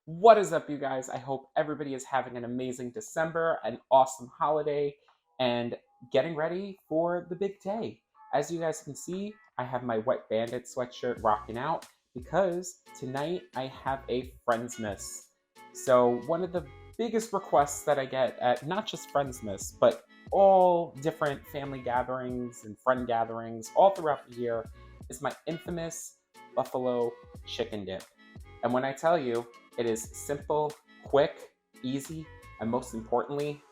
What is up, you guys? I hope everybody is having an amazing December, an awesome holiday, and getting ready for the big day. As you guys can see, I have my Wet Bandit sweatshirt rocking out because tonight I have a Friendsmas. So, one of the biggest requests that I get at not just Friendsmas, but all different family gatherings and friend gatherings all throughout the year is my infamous buffalo chicken dip. And when I tell you, it is simple, quick, easy, and most importantly,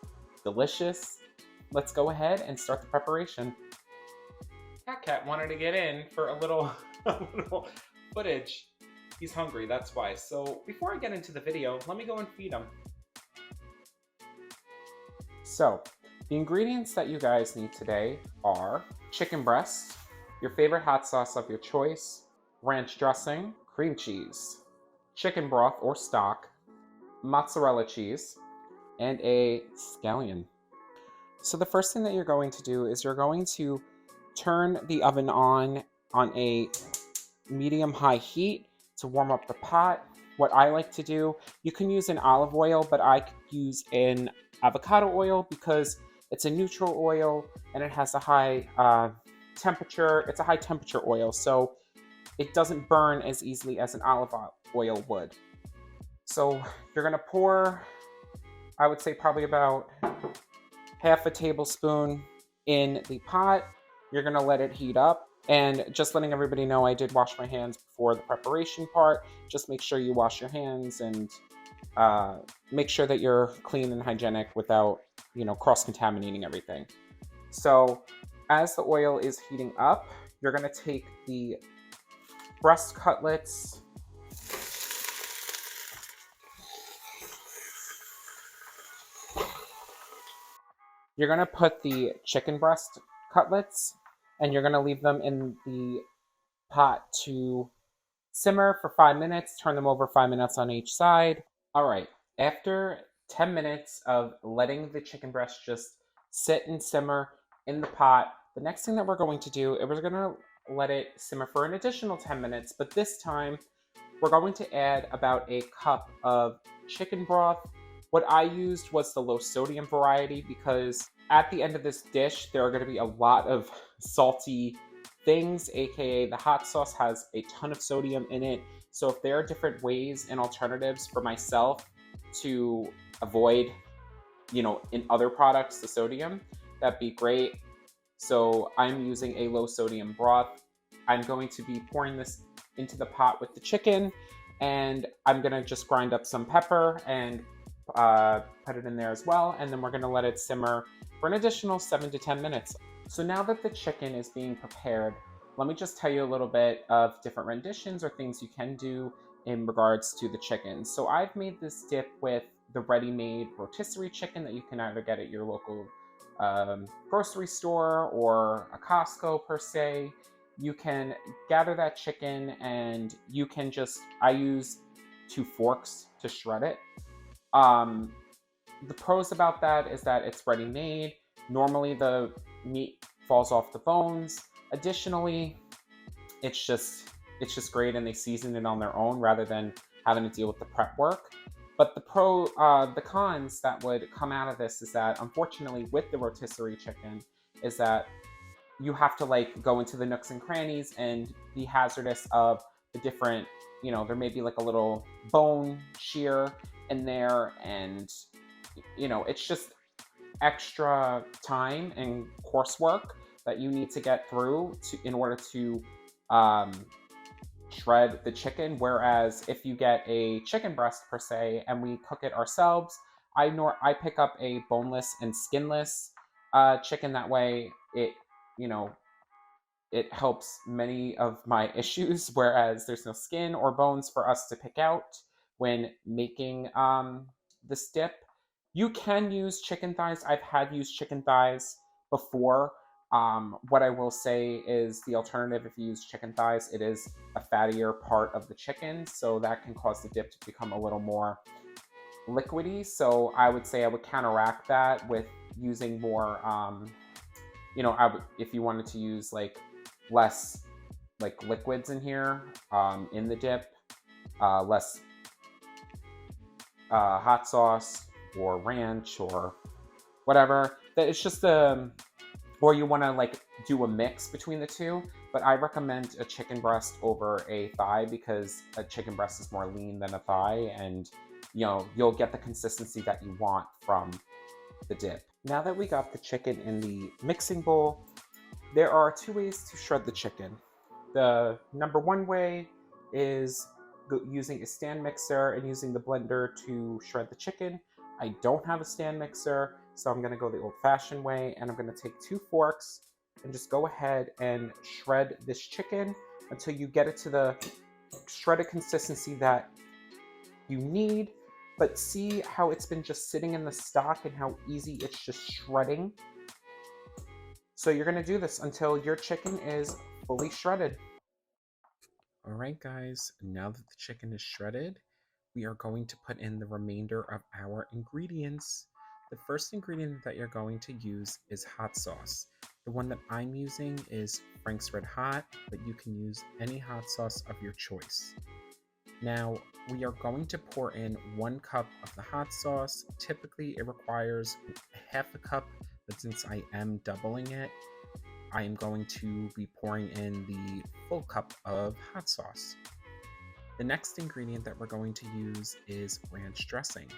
delicious. Let's go ahead and start the preparation. Cat wanted to get in for a little, a little footage. He's hungry, that's why. So before I get into the video, let me go and feed him. So the ingredients that you guys need today are chicken breast, your favorite hot sauce of your choice, ranch dressing, cream cheese, chicken broth or stock, mozzarella cheese, and a scallion. So the first thing that you're going to do is you're going to turn the oven on a medium-high heat to warm up the pot. What I like to do, you can use an olive oil, but I use an avocado oil because it's a neutral oil and it has a high temperature. It's a high temperature oil, so it doesn't burn as easily as an olive oil would. So you're gonna pour, I would say probably about half a tablespoon in the pot. You're gonna let it heat up. And just letting everybody know, I did wash my hands before the preparation part. Just make sure you wash your hands and make sure that you're clean and hygienic without, cross-contaminating everything. So as the oil is heating up, you're gonna take the breast cutlets. You're gonna put the chicken breast cutlets and you're gonna leave them in the pot to simmer for 5 minutes. Turn them over 5 minutes on each side. All right, after 10 minutes of letting the chicken breast just sit and simmer in the pot, the next thing that we're going to do is we're gonna let it simmer for an additional 10 minutes, but this time we're going to add about a cup of chicken broth. What I used was the low sodium variety because at the end of this dish, there are going to be a lot of salty things, aka the hot sauce has a ton of sodium in it. So if there are different ways and alternatives for myself to avoid, in other products, the sodium, that'd be great. So I'm using a low sodium broth. I'm going to be pouring this into the pot with the chicken, and I'm gonna just grind up some pepper and put it in there as well, and then we're gonna let it simmer for an additional 7 to 10 minutes. So now that the chicken is being prepared, let me just tell you a little bit of different renditions or things you can do in regards to the chicken. So I've made this dip with the ready-made rotisserie chicken that you can either get at your local grocery store or a Costco per se. You can gather that chicken and you can I use 2 forks to shred it. The pros about that is that it's ready made. Normally the meat falls off the bones. Additionally, it's just great and they season it on their own rather than having to deal with the prep work. But the cons that would come out of this is that unfortunately with the rotisserie chicken is that you have to go into the nooks and crannies and be hazardous of the different, there may be a little bone shear in there, and it's just extra time and coursework that you need to get through in order to shred the chicken. Whereas if you get a chicken breast per se and we cook it ourselves, I pick up a boneless and skinless chicken. That way it helps many of my issues, whereas there's no skin or bones for us to pick out when making this dip. You can use chicken thighs. I've had used chicken thighs before. What I will say is the alternative, if you use chicken thighs, it is a fattier part of the chicken, so that can cause the dip to become a little more liquidy. So I would say I would counteract that with using more, if you wanted to use less liquids in here in the dip, less hot sauce or ranch or whatever. That it's just or you want to like do a mix between the two. But I recommend a chicken breast over a thigh because a chicken breast is more lean than a thigh, and you'll get the consistency that you want from the dip. Now that we got the chicken in the mixing bowl, there are two ways to shred the chicken. The number one way is using a stand mixer and using the blender to shred the chicken. I don't have a stand mixer, so I'm going to go the old-fashioned way, and I'm going to take 2 forks and just go ahead and shred this chicken until you get it to the shredded consistency that you need. But see how it's been just sitting in the stock and how easy it's just shredding? So you're going to do this until your chicken is fully shredded. All right, guys, now that the chicken is shredded, we are going to put in the remainder of our ingredients. The first ingredient that you're going to use is hot sauce. The one that I'm using is Frank's Red Hot, but you can use any hot sauce of your choice. Now, we are going to pour in 1 cup of the hot sauce. Typically, it requires half a cup, but since I am doubling it, I am going to be pouring in the full cup of hot sauce. The next ingredient that we're going to use is ranch dressing.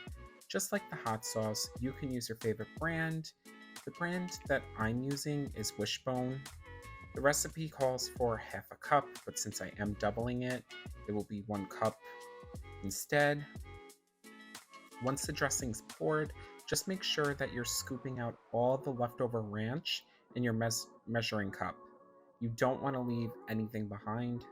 Just like the hot sauce, you can use your favorite brand. The brand that I'm using is Wishbone. The recipe calls for half a cup, but since I am doubling it, it will be 1 cup instead. Once the dressing's poured, just make sure that you're scooping out all the leftover ranch in your measuring cup. You don't want to leave anything behind.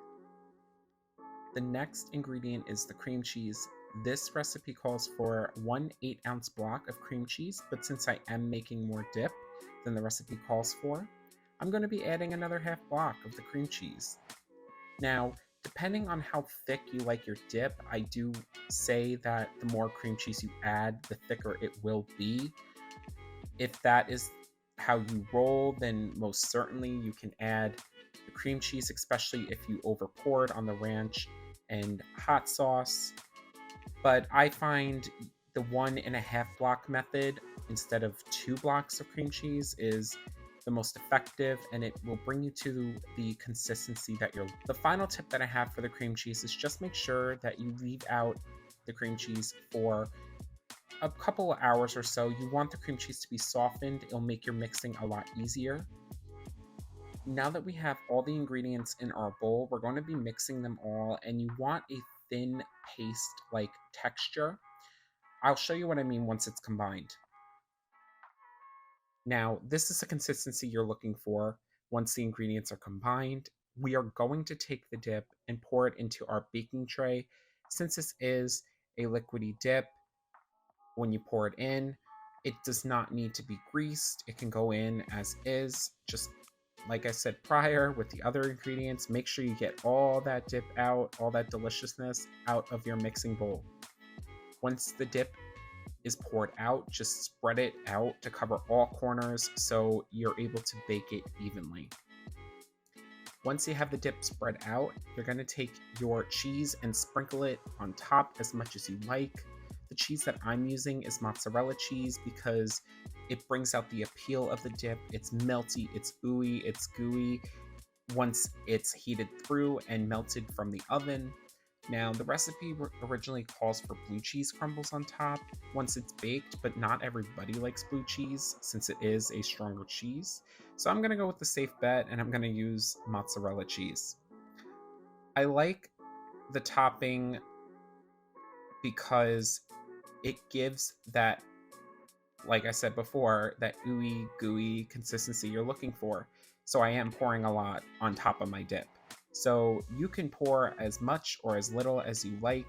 The next ingredient is the cream cheese. This recipe calls for 1 8-ounce block of cream cheese, but since I am making more dip than the recipe calls for, I'm going to be adding another half block of the cream cheese. Now, depending on how thick you like your dip, I do say that the more cream cheese you add, the thicker it will be. If that is how you roll, then most certainly you can add the cream cheese, especially if you over poured on the ranch and hot sauce. But I find the 1.5 block method instead of 2 blocks of cream cheese is the most effective, and it will bring you to the consistency that you're. The final tip that I have for the cream cheese is just make sure that you leave out the cream cheese for a couple of hours or so. You want the cream cheese to be softened. It'll make your mixing a lot easier. Now that we have all the ingredients in our bowl, we're going to be mixing them all, and you want a thin paste-like texture. I'll show you what I mean once it's combined. Now, this is the consistency you're looking for once the ingredients are combined. We are going to take the dip and pour it into our baking tray. Since this is a liquidy dip, when you pour it in, it does not need to be greased. It can go in as is. Just like I said prior with the other ingredients, make sure you get all that dip out, all that deliciousness out of your mixing bowl. Once the dip is poured out, just spread it out to cover all corners so you're able to bake it evenly. Once you have the dip spread out, you're going to take your cheese and sprinkle it on top as much as you like. The cheese that I'm using is mozzarella cheese because it brings out the appeal of the dip. It's melty, it's ooey, it's gooey once it's heated through and melted from the oven. Now, the recipe originally calls for blue cheese crumbles on top once it's baked, but not everybody likes blue cheese since it is a stronger cheese. So I'm going to go with the safe bet, and I'm going to use mozzarella cheese. I like the topping because it gives that, like I said before, that ooey, gooey consistency you're looking for. So I am pouring a lot on top of my dip. So you can pour as much or as little as you like.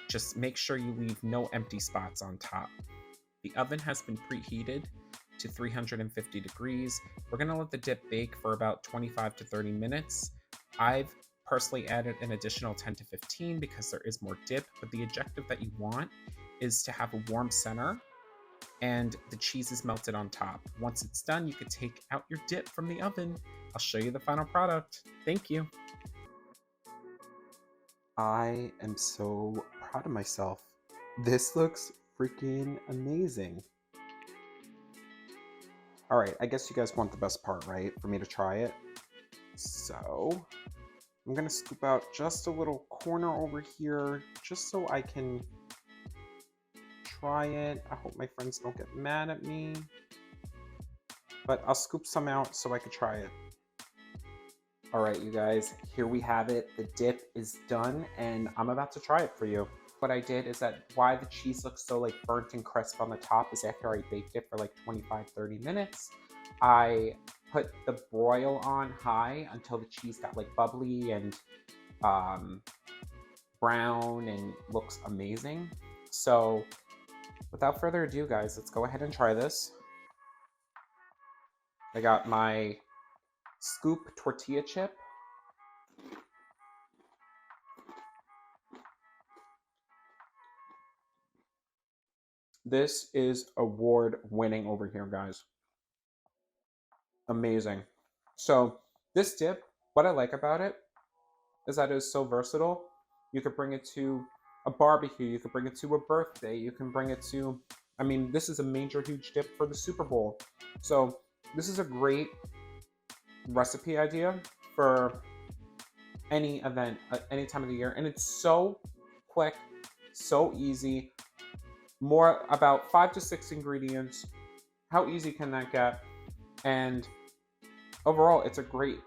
Just make sure you leave no empty spots on top. The oven has been preheated to 350 degrees. We're going to let the dip bake for about 25 to 30 minutes. I've personally added an additional 10 to 15 because there is more dip, but the objective that you want is to have a warm center and the cheese is melted on top. Once it's done, you can take out your dip from the oven. I'll show you the final product. Thank you. I am so proud of myself. This looks freaking amazing. All right, I guess you guys want the best part, right? For me to try it. So I'm gonna scoop out just a little corner over here, just so I can try it. I hope my friends don't get mad at me, but I'll scoop some out so I can try it. All right, you guys, here we have it. The dip is done, and I'm about to try it for you. What I did is that why the cheese looks so like burnt and crisp on the top is after I baked it for like 25-30 minutes, I put the broil on high until the cheese got like bubbly and brown and looks amazing. So without further ado, guys, let's go ahead and try this. I got my scoop tortilla chip. This is award-winning over here, guys. Amazing. So this dip, what I like about it is that it is so versatile. You could bring it to a barbecue, you could bring it to a birthday, you can bring it to, I mean, this is a major huge dip for the Super Bowl. So this is a great recipe idea for any event, any time of the year. And it's so quick, so easy. More about 5 to 6 ingredients. How easy can that get? And overall, it's a great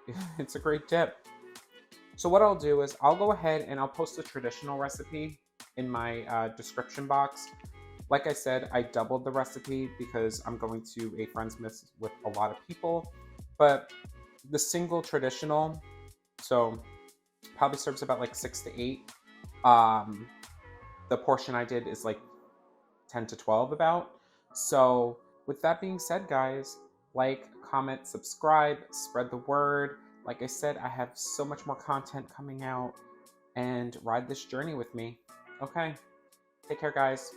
dip. So what I'll do is I'll go ahead and I'll post the traditional recipe in my description box. Like I said, I doubled the recipe because I'm going to a friend's miss with a lot of people. But the single traditional, so probably serves about like 6 to 8. The portion I did is like 10 to 12 about. So with that being said, guys, like, comment, subscribe, spread the word. Like I said, I have so much more content coming out, and ride this journey with me. Okay, take care, guys.